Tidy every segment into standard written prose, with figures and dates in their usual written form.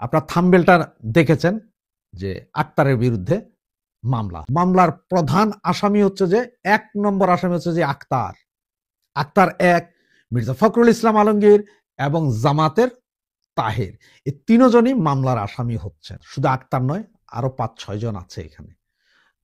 আপনার থাম্বনেলটা দেখেছেন যে আক্তারের বিরুদ্ধে মামলার প্রধান আসামি হচ্ছে যে 1 নম্বর আসামি হচ্ছে যে আক্তার 1, মির্জা ফখরুল ইসলাম আলমগীর এবং জামাতের তাহের, এই তিনজনই মামলার আসামি হচ্ছেন। শুধু আক্তার নয়, আরো 5-6 জন আছে এখানে।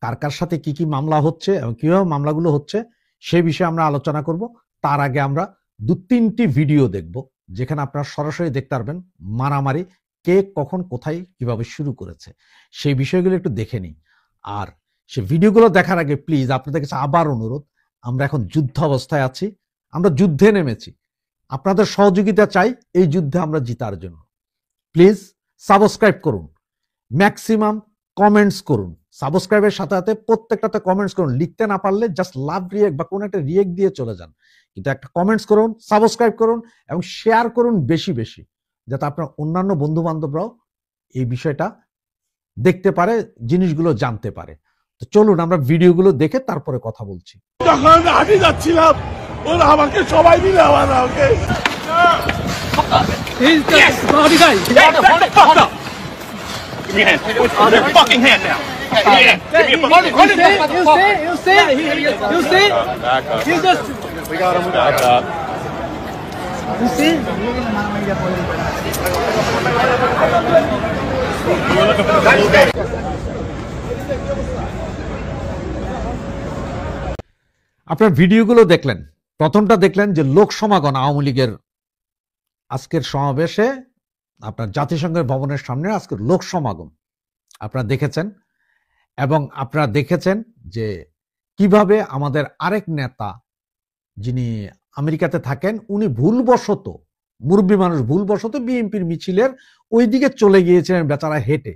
কার কার সাথে কি কি মামলা হচ্ছে এবং কিভাবে মামলাগুলো হচ্ছে সেই বিষয়ে আমরা আলোচনা করব। তার আগে আমরা 2-3টি ভিডিও দেখব যেখানে আপনারা সরাসরি দেখতে পারবেন মারামারি কে কখন কোথায় কিভাবে শুরু করেছে, সেই বিষয়গুলো একটু দেখে নিই। আর সেই ভিডিওগুলো দেখার আগে প্লিজ আপনাদের কাছে আবার অনুরোধ, আমরা এখন যুদ্ধ অবস্থায় আছি, আমরা যুদ্ধে নেমেছি, আপনাদের সহযোগিতা চাই এই যুদ্ধে আমরা জিতার জন্য। প্লিজ সাবস্ক্রাইব করুন, ম্যাক্সিমাম কমেন্টস করুন, সাবস্ক্রাইবের সাথে সাথে প্রত্যেকটাতে কমেন্টস করুন। লিখতে না পারলে জাস্ট লাভ রিয়েক্ট বা কোনো একটা রিয়েক্ট দিয়ে চলে যান, কিন্তু একটা কমেন্টস করুন, সাবস্ক্রাইব করুন এবং শেয়ার করুন বেশি বেশি, যাতে আপনার অন্যান্য বন্ধু বান্ধবরাও এই বিষয়টা দেখতে পারে, জিনিসগুলো জানতে পারে। তো চলুন আমরা ভিডিওগুলো দেখে তারপরে কথা বলছি। যখন হাঁটি যাচ্ছিলাম ওরা আমাকে সবাই মিলে আমাকে Give me your hand. Hold your fucking hand now. Give me your hand. Give me You see? He's just. We got him. Back up. You see? আপনার ভিডিওগুলো দেখলেন, প্রথমটা দেখলেন যে লোক সমাগম আওয়ামী লীগের আজকের সমাবেশে আপনার জাতিসংঘের ভবনের সামনে আজকের লোক সমাগম আপনারা দেখেছেন, এবং আপনারা দেখেছেন যে কিভাবে আমাদের আরেক নেতা যিনি আমেরিকাতে থাকেন উনি ভুলবশত, মুরব্বী মানুষ ভুলবশত বিএনপির মিছিলের ওই দিকে চলে গিয়েছিলেন বেচারা হেঁটে,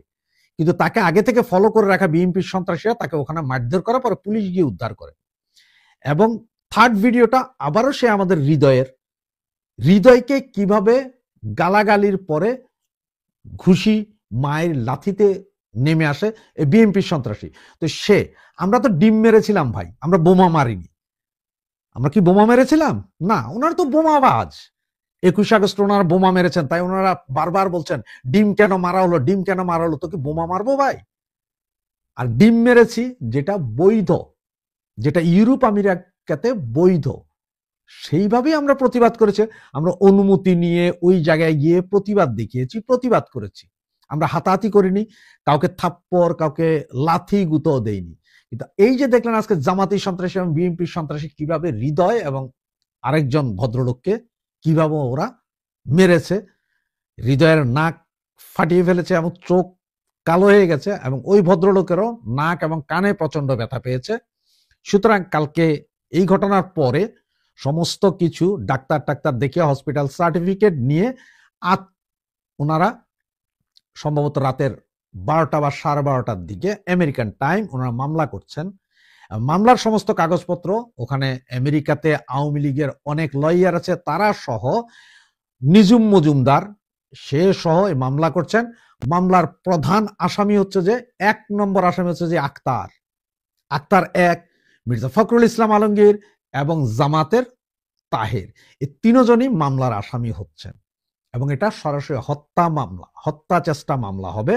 কিন্তু তাকে আগে থেকে ফলো করে রাখা বিএনপির সন্ত্রাসীরা তাকে ওখানে মারধর করার পরে পুলিশ গিয়ে উদ্ধার করে। এবং থার্ড ভিডিওটা আবারও সে আমাদের হৃদয়কে কিভাবে গালাগালির পরে ঘুষি মায়ের লাথিতে নেমে আসে এই বিএনপির সন্ত্রাসী। তো আমরা তো ডিম মেরেছিলাম ভাই, আমরা বোমা মারিনি। আমরা কি বোমা মেরেছিলাম? না, ওনারা তো বোমাবাজ। 21 আগস্ট ওনারা বোমা মেরেছেন, তাই ওনারা বারবার বলছেন ডিম কেন মারা হলো, ডিম কেন মারা হলো। তো কি বোমা মারবো ভাই? আর ডিম মেরেছি যেটা বৈধ, যেটা ইউরোপ আমেরিকাতে বৈধ, সেইভাবেই আমরা প্রতিবাদ করেছি। আমরা অনুমতি নিয়ে ওই জায়গায় গিয়ে প্রতিবাদ দেখিয়েছি, প্রতিবাদ করেছি। আমরা হাতাহাতি করিনি, কাউকে থাপ্পড়, কাউকে লাথি গুঁতো দেইনি। কিন্তু এই যে দেখলেন আজকে জামাতি সন্ত্রাসী এবং বিএনপির সন্ত্রাসী কিভাবে হৃদয় এবং আরেকজন ভদ্রলোককে কিভাবে ওরা মেরেছে, হৃদয়ের নাক ফাটিয়ে ফেলেছে এবং চোখ কালো হয়ে গেছে, এবং ওই ভদ্রলোকেরও নাক এবং কানে প্রচন্ড ব্যথা পেয়েছে। সুতরাং কালকে এই ঘটনার পরে সমস্ত কিছু ডাক্তার দেখিয়ে হসপিটাল সার্টিফিকেট নিয়ে ওনারা সম্ভবত রাতের 12টা বা 12:30টার দিকে আমেরিকান টাইম ওনারা মামলা করছেন। মামলার সমস্ত কাগজপত্র ওখানে আমেরিকাতে আওয়ামী লীগের অনেক লয়ার আছে, তারা সহ নিজুম মজুমদার সে সহ এই মামলা করছেন। মামলার প্রধান আসামি হচ্ছে যে 1 নম্বর আসামি হচ্ছে যে আক্তার 1, মির্জা ফখরুল ইসলাম আলমগীর এবং জামাতের তাহের, এই তিনজনই মামলার আসামি হচ্ছেন। এবং এটা সরাসরি হত্যা চেষ্টা মামলা হবে।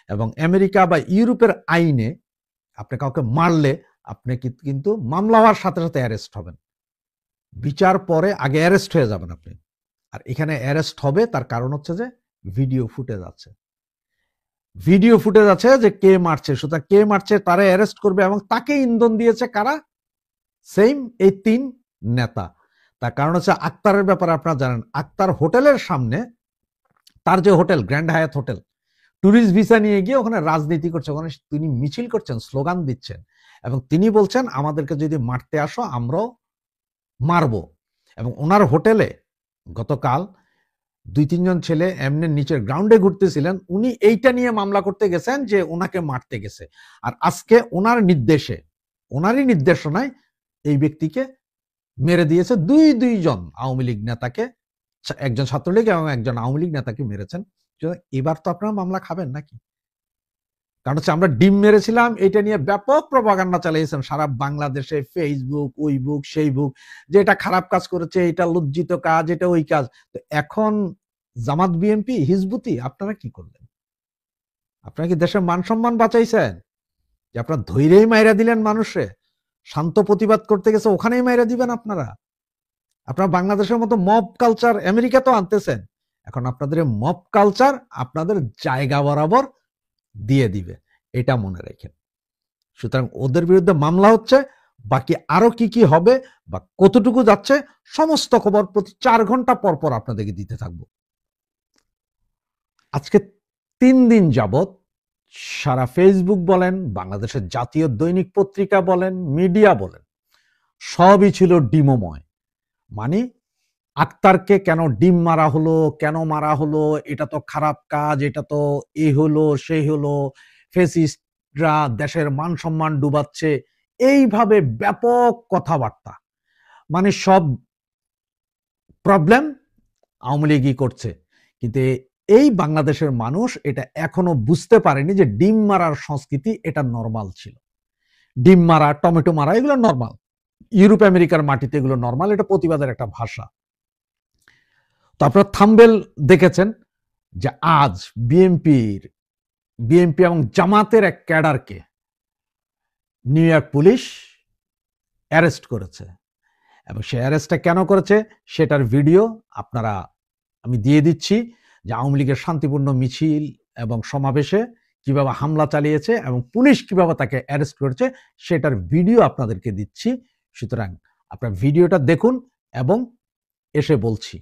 এবং আমেরিকা বা ইউরোপের আইনে আপনি কাউকে মারলে আপনি কিন্তু মামলা হওয়ার সাথে সাথে অ্যারেস্ট হবেন, বিচার পরে আগে অ্যারেস্ট হয়ে যাবেন আপনি। আর এখানে অ্যারেস্ট হবে তার কারণ হচ্ছে যে ভিডিও ফুটেজ আছে যে কে মারছে, সুতরাং কে মারছে তারা অ্যারেস্ট করবে। এবং তাকে ইন্ধন দিয়েছে কারা? সেম এই 3 নেতা। তার কারণ হচ্ছে আক্তারের ব্যাপারে আপনারা জানেন, আক্তার হোটেলের সামনে, তার যে hotel grand Hyatt hotel, tourist visa নিয়ে গিয়ে ওখানে রাজনীতি করছে, ওখানে তিনি মিছিল করছেন, স্লোগান দিচ্ছেন, এবং তিনি বলছেন আমাদেরকে যদি মারতে আসো আমরাও মারবো। এবং ওনার হোটেলে গতকাল 2-3 জন ছেলে এমনি নিচের গ্রাউন্ডে ঘুরতেছিলেন, উনি এইটা নিয়ে মামলা করতে গেছেন যে ওনাকে মারতে গেছে। আর আজকে ওনারই নির্দেশনায় এই ব্যক্তিকে মেরে দিয়েছে। দুইজন আওয়ামী লীগ নেতাকে, একজন ছাত্রলীগ এবং একজন আওয়ামী লীগ নেতাকে মেরেছেন। এবার তো আপনারা মামলা খাবেন নাকি? কারণ হচ্ছে আমরা ডিম মেরেছিলাম এটা নিয়ে ব্যাপক প্রপাগান্ডা চালিয়েছেন সারা বাংলাদেশে, ফেসবুক, ওই বুক সেই বুক, যে এটা খারাপ কাজ করেছে, এটা লজ্জিত কাজ, এটা ওই কাজ। তো এখন জামাত বিএনপি হিজবুতি আপনারা কি করলেন? আপনারা কি দেশের মান সম্মান বাঁচাইছেন? যে আপনারা ধৈর্যই মাইরা দিলেন মানুষে, শান্ত প্রতিবাদ করতে গেছে ওখানেই মাইরা দিবেন আপনারা? আপনারা বাংলাদেশের মতো মব কালচার আমেরিকা তো আনতেছেন, এখন আপনাদের মব কালচার আপনাদের জায়গা বরাবর দিয়ে দিবে, এটা মনে রাখেন। সুতরাং ওদের বিরুদ্ধে মামলা হচ্ছে, বাকি আরো কি কি হবে বা কতটুকু যাচ্ছে সমস্ত খবর প্রতি 4 ঘন্টা পর পর আপনাদেরকে দিতে থাকবো। আজকে 3 দিন যাবত সারা ফেসবুক বলেন, বাংলাদেশের জাতীয় দৈনিক পত্রিকা বলেন, মিডিয়া বলেন, সবই ছিল ডিমময়। মানে আক্তারকে কেন ডিম মারা হলো, কেন মারা হলো, এটা তো খারাপ কাজ, এটা তো এই হলো সেই হলো, ফেসিস্টরা দেশের মান সম্মান ডুবাচ্ছে, এইভাবে ব্যাপক কথাবার্তা। মানে সব প্রবলেম আওয়ামী লীগই করছে। কিন্তু এই বাংলাদেশের মানুষ এটা এখনো বুঝতে পারেনি যে ডিম মারার সংস্কৃতি এটা নরমাল ছিল। ডিম মারা, টমেটো মারা এগুলো নরমাল, ইউরোপ আমেরিকার মাটিতে এগুলো নরমাল, এটা প্রতিবাদের একটা ভাষা। তো আপনারা থাম্বনেল দেখেছেন যে আজ বিএনপি এবং জামাতের এক ক্যাডারকে নিউ ইয়র্ক পুলিশ অ্যারেস্ট করেছে, এবং সে অ্যারেস্টটা কেন করেছে সেটার ভিডিও আপনারা আমি দিয়ে দিচ্ছি, যে আওয়ামী লীগের শান্তিপূর্ণ মিছিল এবং সমাবেশে কিভাবে হামলা চালিয়েছে এবং পুলিশ কিভাবে তাকে অ্যারেস্ট করেছে সেটার ভিডিও আপনাদেরকে দিচ্ছি। সুতরাং আপনারা ভিডিওটা দেখুন এবং এসে বলছি।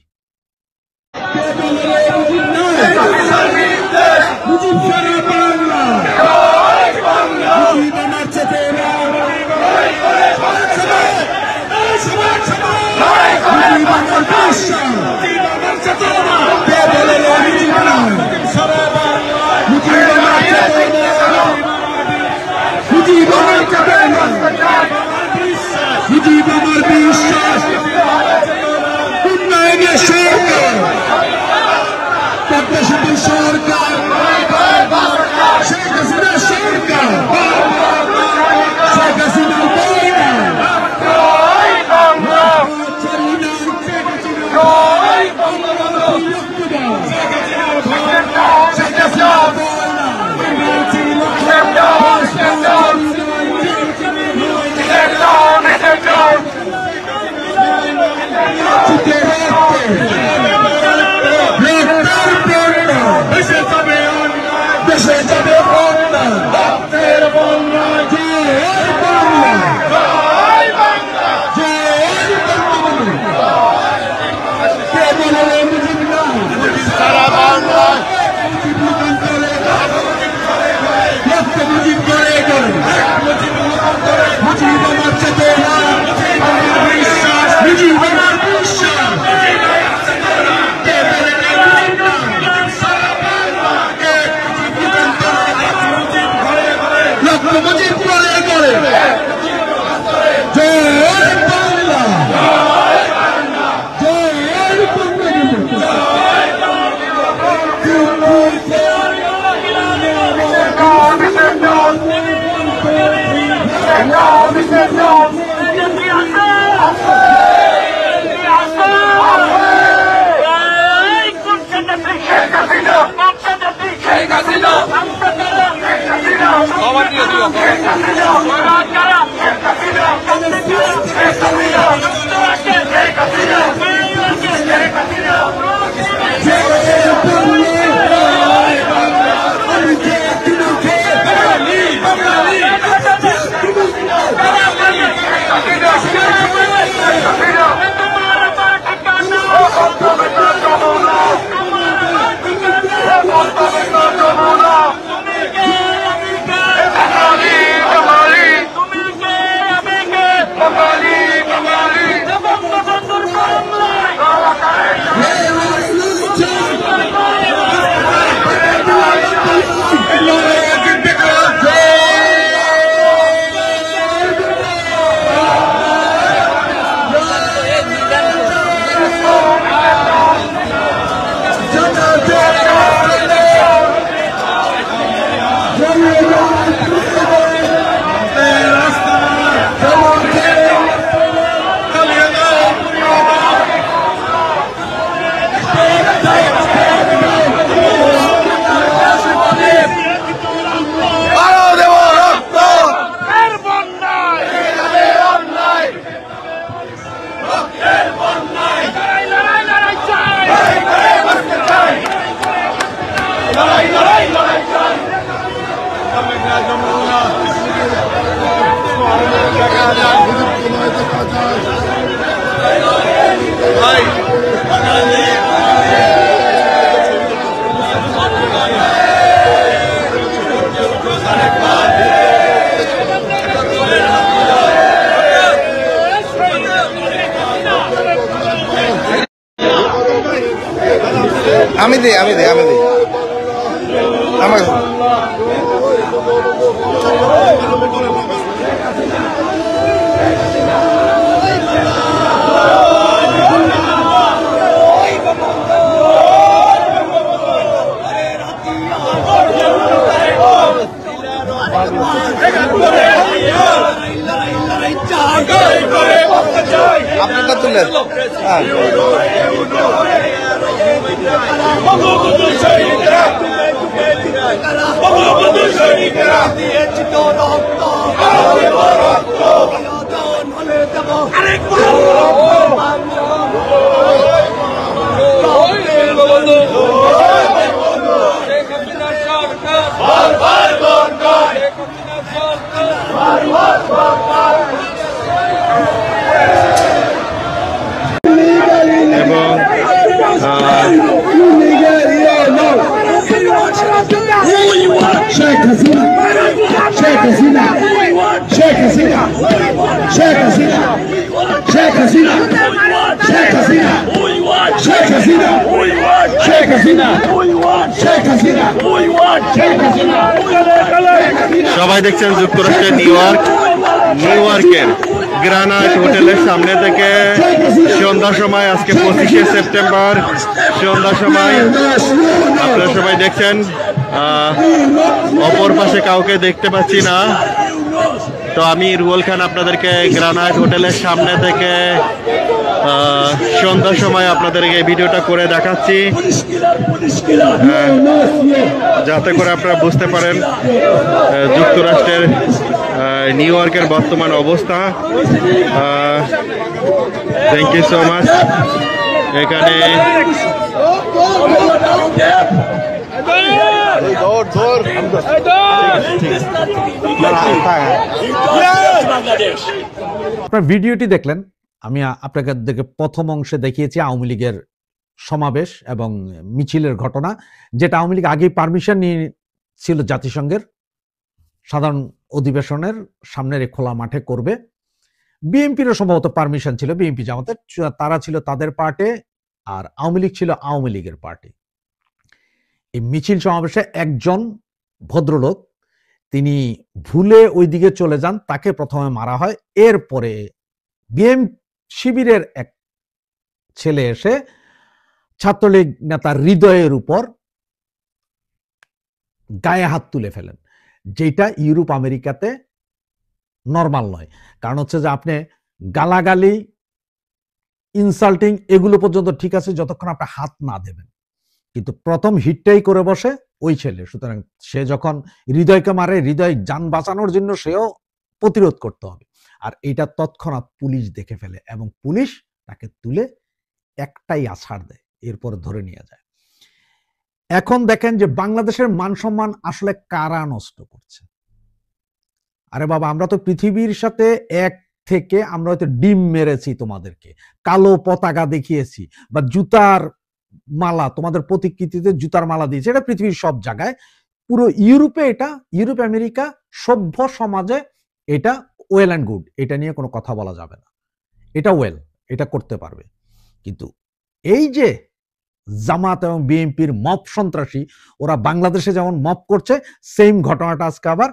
আমি দিই আমার আপনারটা তুলেন। Sheikh Hasina, Sheikh Hasina, Sheikh Hasina, Sheikh Hasina, Sheikh Hasina, Sheikh Hasina, Sheikh Hasina, Sheikh Hasina, Sheikh Hasina, Sheikh Hasina, সবাই দেখছেন যুক্তরাষ্ট্রের নিউইয়র্কের গ্রানাইট হোটেলের সামনে থেকে সন্ধ্যার সময় আজকে 25শে সেপ্টেম্বর সন্ধ্যার সময় আপনারা সবাই দেখছেন অপর পাশে কাউকে দেখতে পাচ্ছি না। তো আমি রুয়েল খান আপনাদেরকে গ্রানাইট হোটেলের সামনে থেকে সন্ধ্যার সময় আপনাদেরকে এই ভিডিওটা করে দেখাচ্ছি, যাতে করে আপনারা বুঝতে পারেন যুক্তরাষ্ট্রের নিউইয়র্কের বর্তমান অবস্থা। Thank you so much. এখানে আপনার ভিডিওটি দেখলেন, আমি আপনাদেরকে প্রথম অংশে দেখিয়েছি আওয়ামী লীগের সমাবেশ এবং মিছিলের ঘটনা, যেটা আওয়ামী লীগ আগেই পারমিশন নিয়ে ছিল জাতিসংঘের সাধারণ অধিবেশনের সামনের এই খোলা মাঠে করবে। বিএনপিরও সম্ভবত পারমিশন ছিল, বিএনপি জামাতের, তারা ছিল তাদের পার্টে আর আওয়ামী লীগ ছিল আওয়ামী লীগের পার্টি। এই মিছিল সমাবেশে একজন ভদ্রলোক তিনি ভুলে ওই দিকে চলে যান, তাকে প্রথমে মারা হয়। এরপরে শিবিরের এক ছেলে এসে ছাত্রলীগ নেতার হৃদয়ের উপর গায়ে হাত তুলে ফেলেন, যেটা ইউরোপ আমেরিকাতে নর্মাল নয়। কারণ হচ্ছে যে আপনি গালাগালি, ইনসাল্টিং এগুলো পর্যন্ত ঠিক আছে যতক্ষণ আপনি হাত না দেবেন, কিন্তু প্রথম হিটটাই করে বসে ওই ছেলে। সুতরাং সে যখন হৃদয়কে মারে, হৃদয় যান বাঁচানোর জন্য সেও প্রতিরোধ করতে হবে। আর এটা তৎক্ষণাৎ পুলিশ দেখে ফেলে এবং পুলিশ তাকে তুলে একটাই আছাড় দেয়, এরপর ধরে নিয়ে যায়। এখন দেখেন যে বাংলাদেশের মান সম্মান আসলে কারা নষ্ট করছে। আরে বাবা, আমরা তো পৃথিবীর সাথে এক থেকে আমরা হয়তো ডিম মেরেছি, তোমাদেরকে কালো পতাকা দেখিয়েছি বা জুতার মালা, তোমাদের প্রতিকৃতিতে জুতার মালা দিয়েছে, এটা পৃথিবীর সব জায়গায়। পুরো ইউরোপে, এটা ইউরোপ আমেরিকা সভ্য সমাজে এটা ওয়েল অ্যান্ড গুড, এটা নিয়ে কোনো কথা বলা যাবে না, এটা ওয়েল, এটা করতে পারবে। কিন্তু এই যে জামাত এবং বিএনপির মব সন্ত্রাসী, ওরা বাংলাদেশে যেমন মব করছে, সেম ঘটনাটা আজকে আবার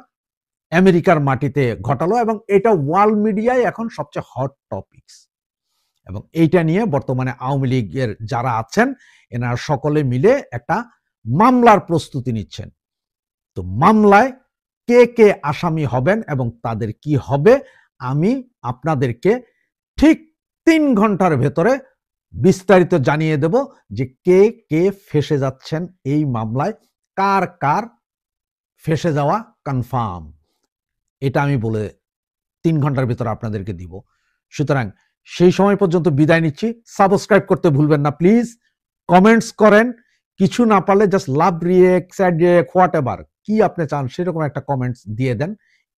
আমেরিকার মাটিতে ঘটালো এবং এটা ওয়ার্ল্ড মিডিয়ায় এখন সবচেয়ে হট টপিকস। এবং এইটা নিয়ে বর্তমানে আওয়ামী লীগের যারা আছেন এনারা সকলে মিলে একটা মামলার প্রস্তুতি নিচ্ছেন। তো মামলায় কে কে আসামি হবেন এবং তাদের কি হবে, আমি আপনাদেরকে ঠিক 3 ঘন্টার ভেতরে বিস্তারিত জানিয়ে দেব যে কে কে ফেসে যাচ্ছেন এই মামলায়, কার কার ফেসে যাওয়া কনফার্ম, এটা আমি বলে 3 ঘন্টার ভিতরে আপনাদেরকে দিব। সুতরাং সেই সময় পর্যন্ত বিদায় নিচ্ছি। সাবস্ক্রাইব করতে ভুলবেন না প্লিজ, কমেন্টস করেন, কিছু না পারলে just love react, sad react, what ever, কি আপনি চান সেরকম একটা কমেন্টস দিয়ে দেন,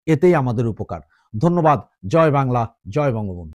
এতেই আমাদের উপকার। ধন্যবাদ। জয় বাংলা, জয় বঙ্গবন্ধু।